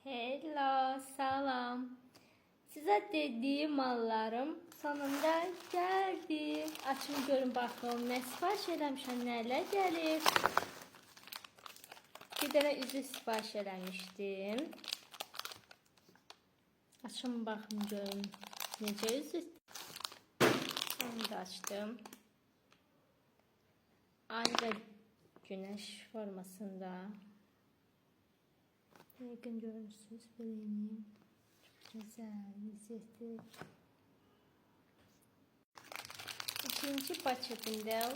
Hello, salam. Size dediğim mallarım sonunda geldi. Açın görün bakalım ne sipariş eləmişəm, nələr gəlir. Bir dənə üzü sipariş eləmişdim. Açın bakın görün necə üzü. Onu da açtım. Ay ve güneş formasında. Yakın görürsünüz benim. Çok güzel, lezzetli. İkinci paketinde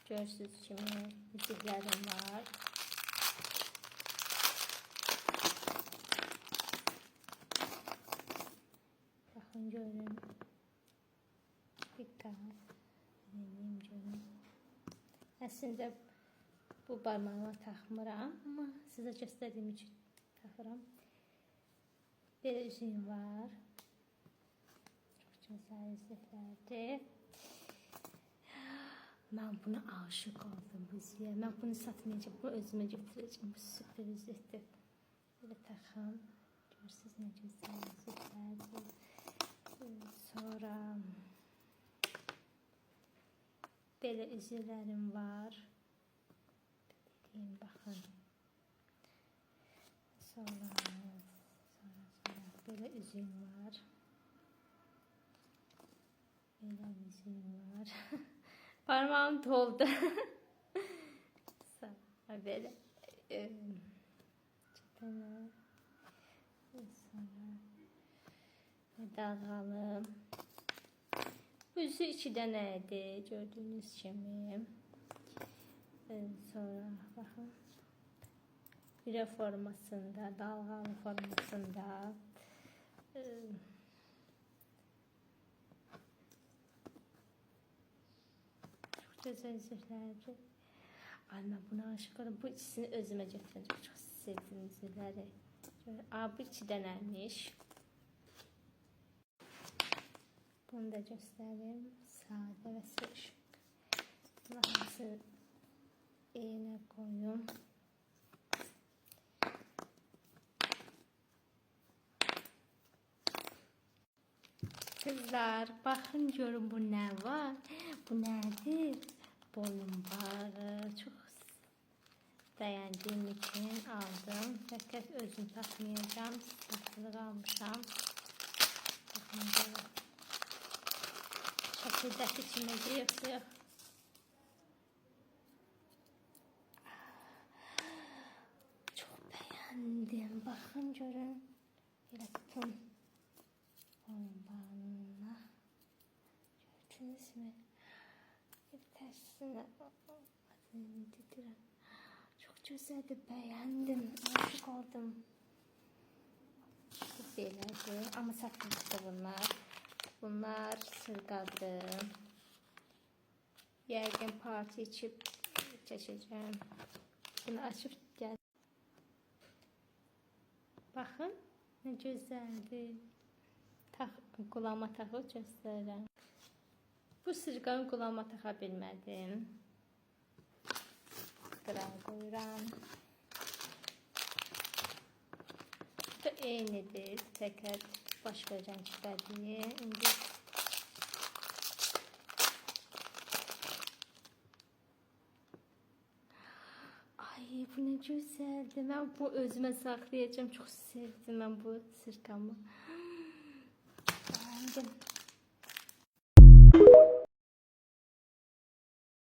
görürsünüz kimi yüzüklerim var. Bakın görün. Dikkat. Benim görün. Aslında bu parmağıma takmıram ama size gösterdiğim için takıram. Böyle üzüğüm var. Çok güzel yüzüklerdi. Ben buna aşık oldum bu yüzüğe. Ben bunu satmayacağım. Bunu özüme götüreceğim. Bu süper yüzükdür. Böyle takım. Görürsünüz ne güzel yüzüklerdi. Sonra böyle üzüklerim var. Diyeyim bakın. Sonra böyle üzüm var. Böyle üzüm var. Parmağım doldu. Sonra böyle çıtalar. Sonra dalgalım. Üzü içi dənəydi gördüğünüz kimi. Sonra bakın. Pire formasında, dalgalı formasında. Çok güzel yüzüklerdi. Ay ben buna aşık oldum. Bu ikisini özüme getirdim. Çok sevdim yüzükleri. Bu içi dənəlmiş. Bunu da göstereyim. Sade ve sık. Nasıl iğne koyayım. Kızlar bakın görün bu ne var. Bu nedir? Boyunbağı. Çok beğendiğim için aldım. Fakat özüm takmayacağım. Satılık almışam. Bakın görün. Şekildeki içimde yoksa yok. Çok beğendim. Bakın görün. Böyle tutun. Boyunbağına. Gördünüz mü? Bir tersine. Çok güzeldi. Beğendim. Aşık oldum. Çok şeylerdi. Ama satmıştı bunlar. Bunlar sırgadı. Yergen parti içip çeşeceğim. Bunu açıp gel. Bakın ne güzeldi. Kulağıma takıp göstereceğim. Bu sırganı kulağıma takabilmedim. Qırağa koyuram. Bu eynidir. Fakat başka renklerdir. İndi ay bu ne güzeldi. Ben bu özüme saklayacağım. Çok sevdim ben bu sırkamı.